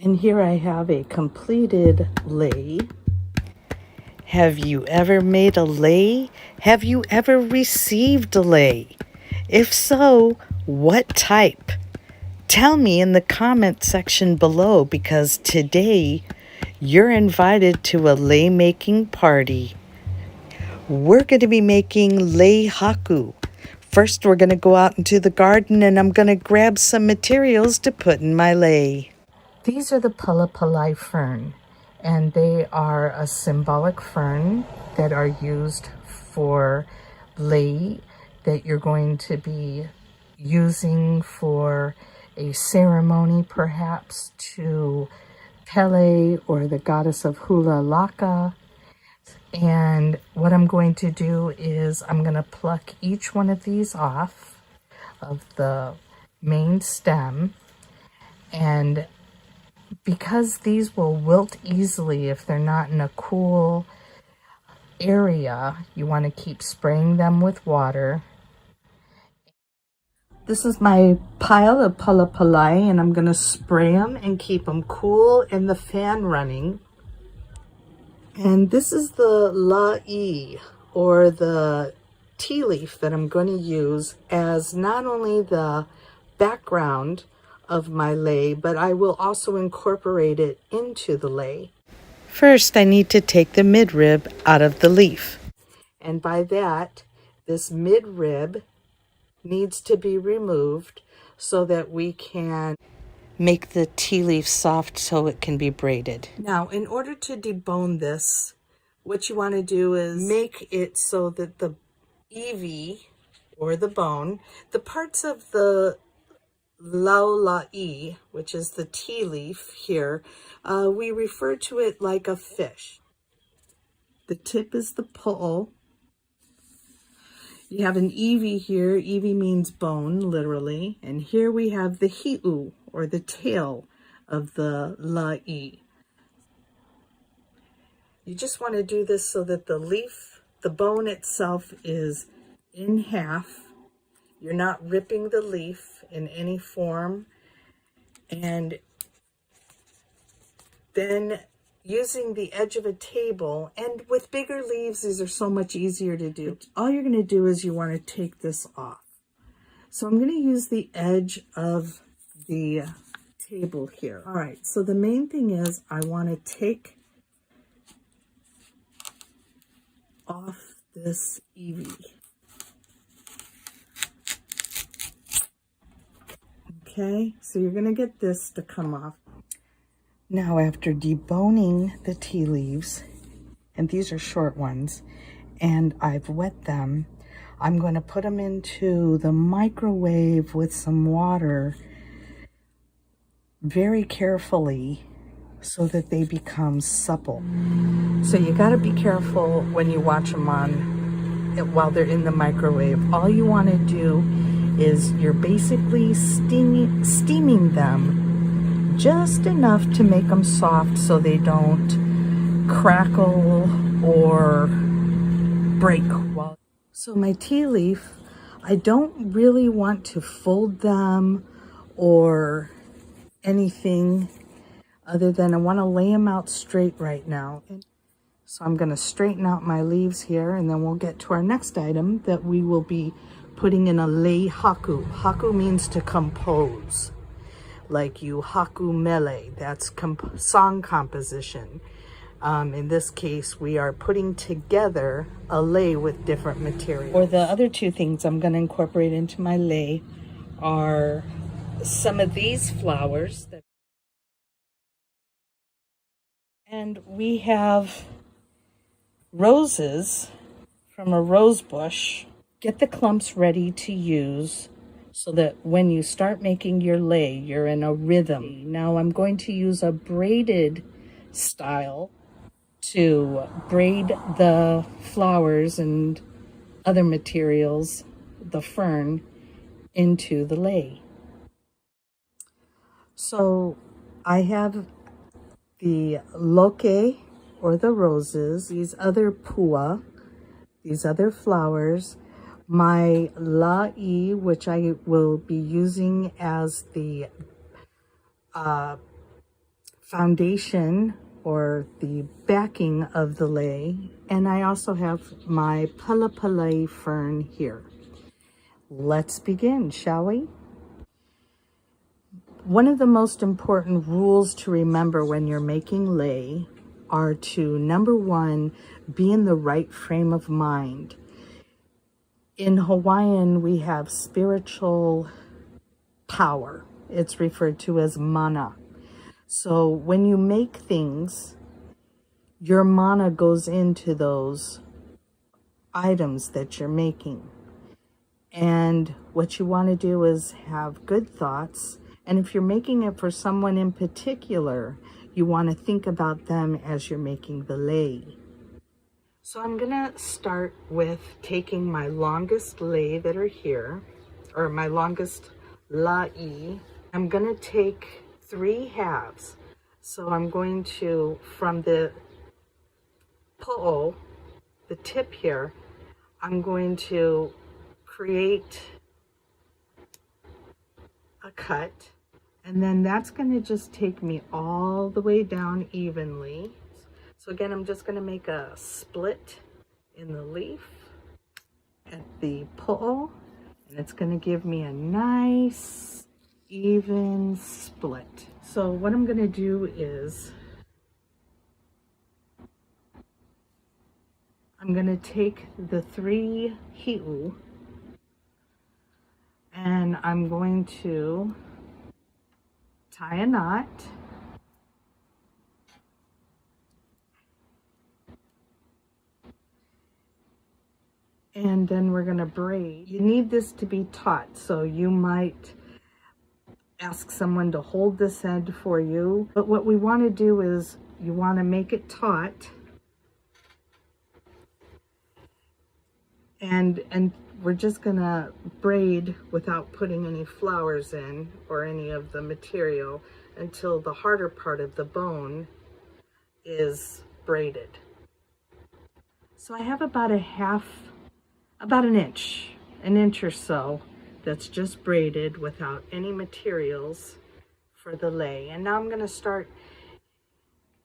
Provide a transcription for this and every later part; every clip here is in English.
And here I have a completed lei. Have you ever made a lei? Have you ever received a lei? If so, what type? Tell me in the comment section below, because today you're invited to a lei making party. We're going to be making Lei Haku. First, we're going to go out into the garden and I'm going to grab some materials to put in my lei. These are the Palapalai fern, and they are a symbolic fern that are used for lei that you're going to be using for a ceremony, perhaps to Pele or the goddess of Hula Laka. And what I'm going to do is I'm going to pluck each one of these off of the main stem, and because these will wilt easily if they're not in a cool area, you want to keep spraying them with water. This is my pile of Palapalai, and I'm going to spray them and keep them cool and the fan running. And this is the Lāʻī, or the tea leaf, that I'm going to use as not only the background of my lei, but I will also incorporate it into the lei. First, I need to take the midrib out of the leaf. And by that, this midrib needs to be removed so that we can make the tea leaf soft so it can be braided. Now, in order to debone this, what you want to do is make it so that the iwi, or the bone, the parts of the Lāʻī, which is the tea leaf here, we refer to it like a fish. The tip is the pole. You have an iwi here. Iwi means bone, literally. And here we have the hi'u, or the tail of the Lāʻī. You just want to do this so that the leaf, the bone itself, is in half. You're not ripping the leaf in any form. And then using the edge of a table, and with bigger leaves, these are so much easier to do. All you're going to do is you want to take this off. So I'm going to use the edge of the table here. All right, so the main thing is I want to take off this iwi. Okay, so you're going to get this to come off. Now, after deboning the tea leaves, and these are short ones, and I've wet them, I'm going to put them into the microwave with some water very carefully so that they become supple. So you got to be careful when you watch them while they're in the microwave. All you want to do is you're basically steaming them just enough to make them soft so they don't crackle or break. So my tea leaf, I don't really want to fold them or anything other than I want to lay them out straight right now. So I'm going to straighten out my leaves here, and then we'll get to our next item that we will be putting in a Lei Haku. Haku means to compose. Like you haku mele, that's song composition. In this case, we are putting together a lei with different materials. Or the other two things I'm going to incorporate into my lei are some of these flowers. And we have roses from a rose bush. Get the clumps ready to use so that when you start making your lei, you're in a rhythm. Now I'm going to use a braided style to braid the flowers and other materials, the fern, into the lei. So I have the loke, or the roses, these other pua, these other flowers, my Lāʻī, which I will be using as the foundation or the backing of the lei, and I also have my Palapalai fern here. Let's begin, shall we? One of the most important rules to remember when you're making lei are to, number one, be in the right frame of mind. In Hawaiian, we have spiritual power. It's referred to as mana. So when you make things, your mana goes into those items that you're making. And what you want to do is have good thoughts. And if you're making it for someone in particular, you want to think about them as you're making the lei. So I'm going to start with taking my longest lei that are here, or my longest lāʻī. I'm going to take 3 halves. So I'm going to, from the po'o, the tip here, I'm going to create a cut, and then that's going to just take me all the way down evenly. So again, I'm just going to make a split in the leaf at the po'o, and it's going to give me a nice even split. So what I'm going to do is I'm going to take the 3 hi'u and I'm going to tie a knot. And then we're going to braid. You need this to be taut, so you might ask someone to hold this end for you. But what we want to do is you want to make it taut. And we're just going to braid without putting any flowers in or any of the material until the harder part of the bone is braided. So I have about an inch or so that's just braided without any materials for the lei. And now I'm going to start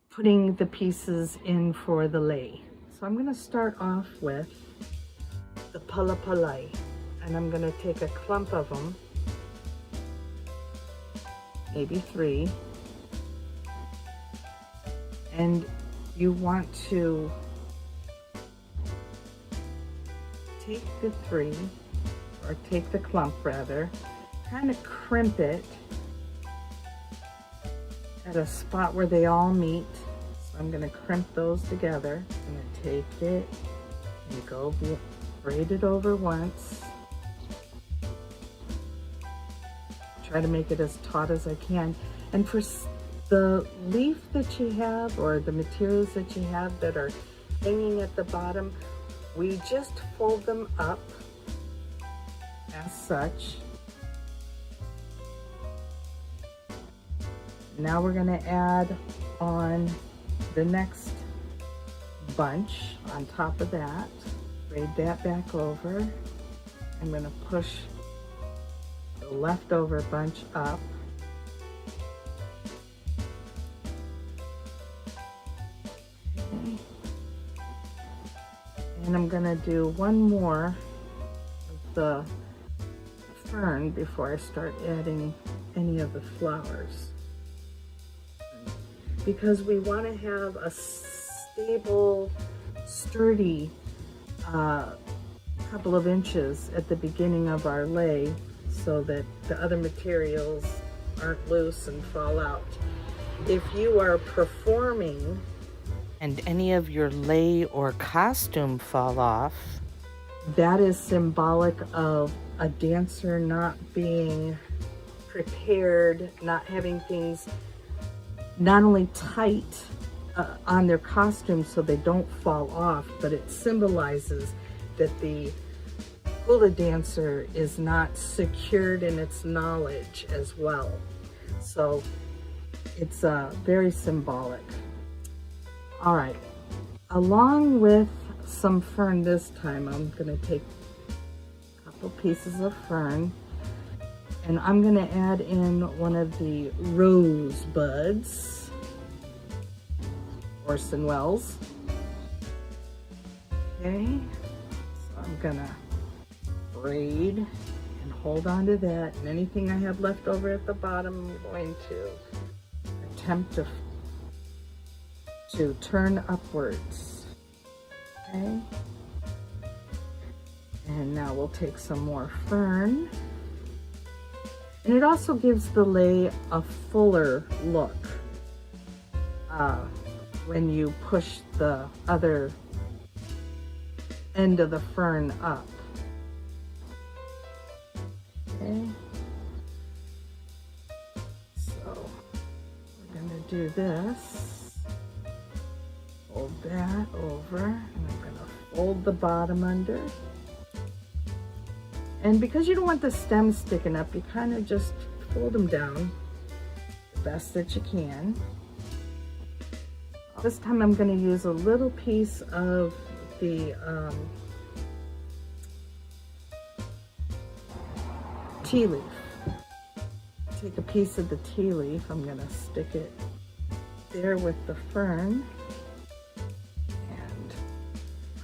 putting the pieces in for the lei. So I'm going to start off with the palapalai, and I'm going to take a clump of them, maybe 3, and you want to take the 3, or take the clump rather, kind of crimp it at a spot where they all meet. So I'm going to crimp those together. I'm going to take it and go braid it over once. Try to make it as taut as I can. And for the leaf that you have, or the materials that you have that are hanging at the bottom, we just fold them up as such. Now we're going to add on the next bunch on top of that. Braid that back over. I'm going to push the leftover bunch up. Okay. And I'm going to do one more of the fern before I start adding any of the flowers, because we want to have a stable, sturdy couple of inches at the beginning of our lei, so that the other materials aren't loose and fall out. If you are performing and any of your lei or costume fall off, that is symbolic of a dancer not being prepared, not having things not only tight on their costumes so they don't fall off, but it symbolizes that the hula dancer is not secured in its knowledge as well. So it's very symbolic. All right, along with some fern this time, I'm going to take a couple pieces of fern, and I'm going to add in one of the rose buds. Orson Welles. Okay, so I'm gonna braid and hold on to that, and anything I have left over at the bottom, I'm going to attempt to turn upwards. Okay, and now we'll take some more fern, and it also gives the lei a fuller look when you push the other end of the fern up. Okay, so we're going to do this, fold that over, and I'm going to fold the bottom under. And because you don't want the stem sticking up, you kind of just fold them down the best that you can. This time I'm going to use a little piece of the tea leaf. Take a piece of the tea leaf, I'm going to stick it there with the fern, and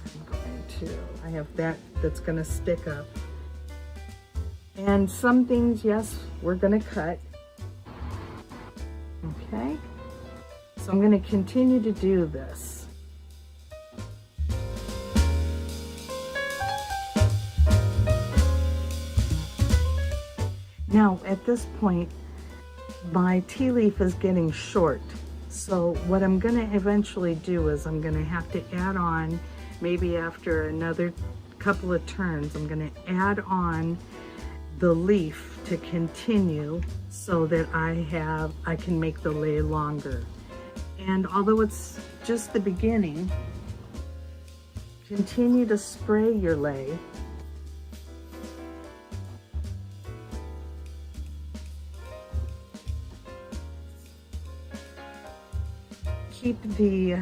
I'm going to, I have that's going to stick up. And some things, yes, we're going to cut. Okay, so I'm going to continue to do this. Now, at this point, my tea leaf is getting short. So what I'm going to eventually do is I'm going to have to add on, maybe after another couple of turns, I'm going to add on the leaf to continue so that I can make the lei longer. And although it's just the beginning, continue to spray your lei. Keep the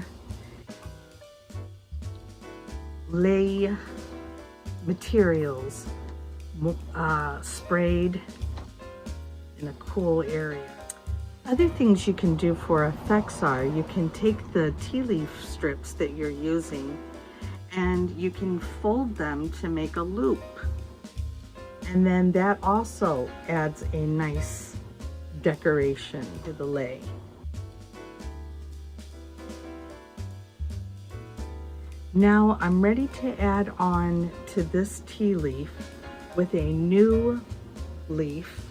lei materials sprayed in a cool area. Other things you can do for effects are you can take the tea leaf strips that you're using and you can fold them to make a loop. And then that also adds a nice decoration to the lei. Now I'm ready to add on to this tea leaf with a new leaf.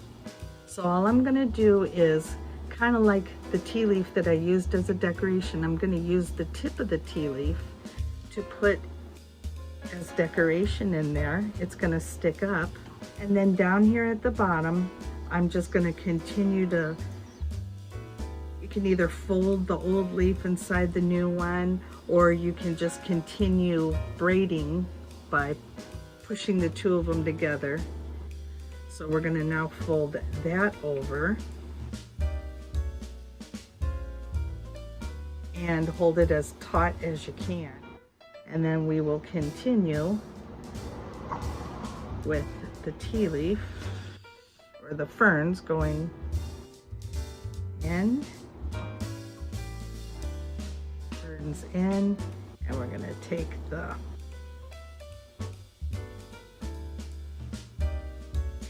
So all I'm going to do is kind of like the tea leaf that I used as a decoration, I'm going to use the tip of the tea leaf to put as decoration in there. It's going to stick up. And then down here at the bottom, I'm just going to continue to, you can either fold the old leaf inside the new one, or you can just continue braiding by pushing the two of them together. So we're going to now fold that over and hold it as taut as you can. And then we will continue with the tea leaf or the ferns going in. Ferns in, and we're going to take the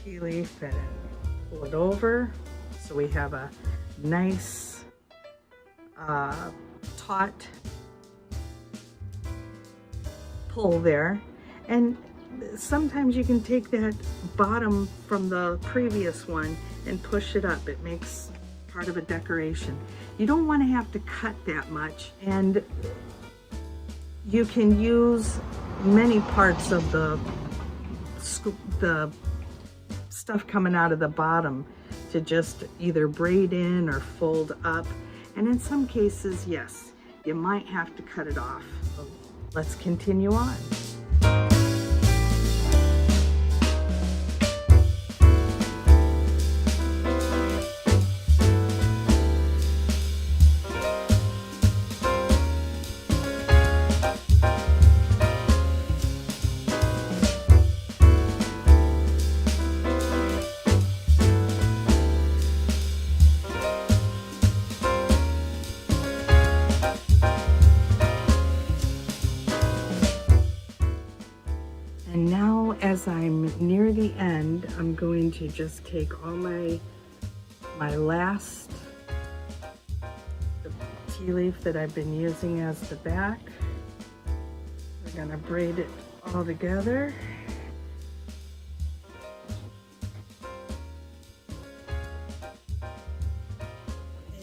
tea leaf and pull it over so we have a nice taut pull there. And sometimes you can take that bottom from the previous one and push it up. It makes part of a decoration. You don't want to have to cut that much, and you can use many parts of the stuff coming out of the bottom to just either braid in or fold up. And in some cases, yes, you might have to cut it off. So let's continue on. as I'm near the end, I'm going to just take all my last tea leaf that I've been using as the back. We're gonna braid it all together.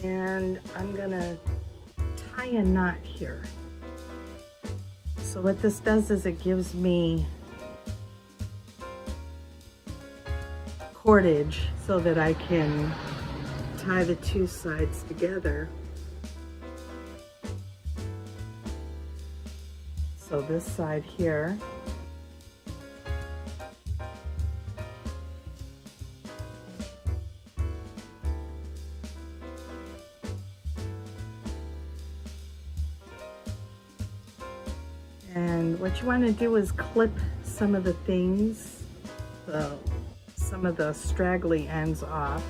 And I'm gonna tie a knot here. So what this does is it gives me cordage so that I can tie the two sides together. So this side here, and what you want to do is clip some of the things, some of the straggly ends off.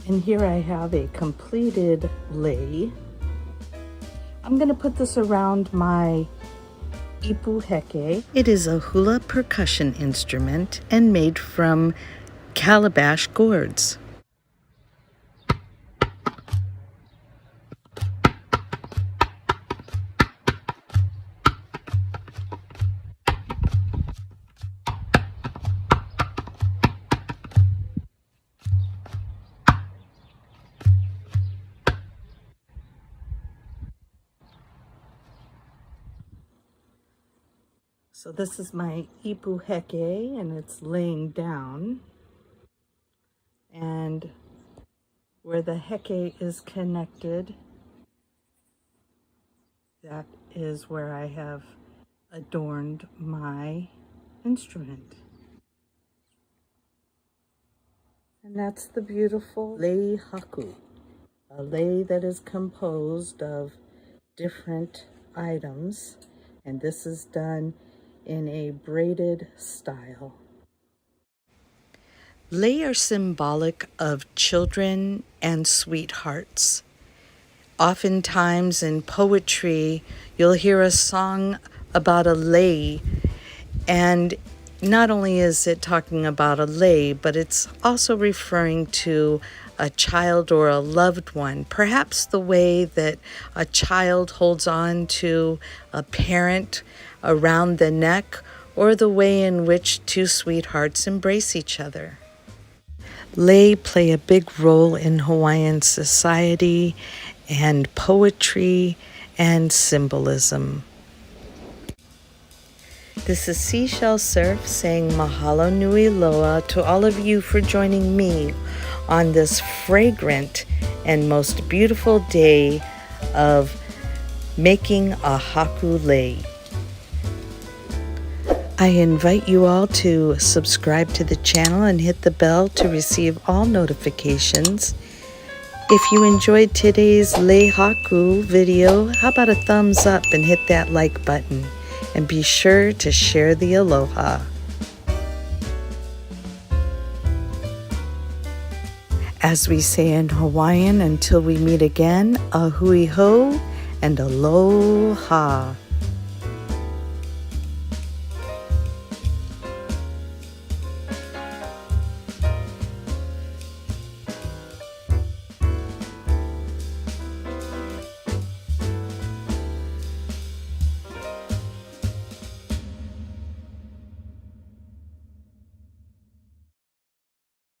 And here I have a completed lei. I'm going to put this around my ipu heke. It is a hula percussion instrument and made from calabash gourds. So this is my ipu heke, and it's laying down. And where the heke is connected, that is where I have adorned my instrument. And that's the beautiful Lei Haku, a lei that is composed of different items. And this is done in a braided style. Lei are symbolic of children and sweethearts. Oftentimes in poetry, you'll hear a song about a lei, and not only is it talking about a lei, but it's also referring to a child or a loved one. Perhaps the way that a child holds on to a parent around the neck, or the way in which two sweethearts embrace each other. Lei play a big role in Hawaiian society and poetry and symbolism. This is Seashell Surf saying mahalo nui loa to all of you for joining me on this fragrant and most beautiful day of making a haku lei. I invite you all to subscribe to the channel and hit the bell to receive all notifications. If you enjoyed today's Lei Haku video, how about a thumbs up and hit that like button? And be sure to share the aloha. As we say in Hawaiian, until we meet again, a hui hou and aloha.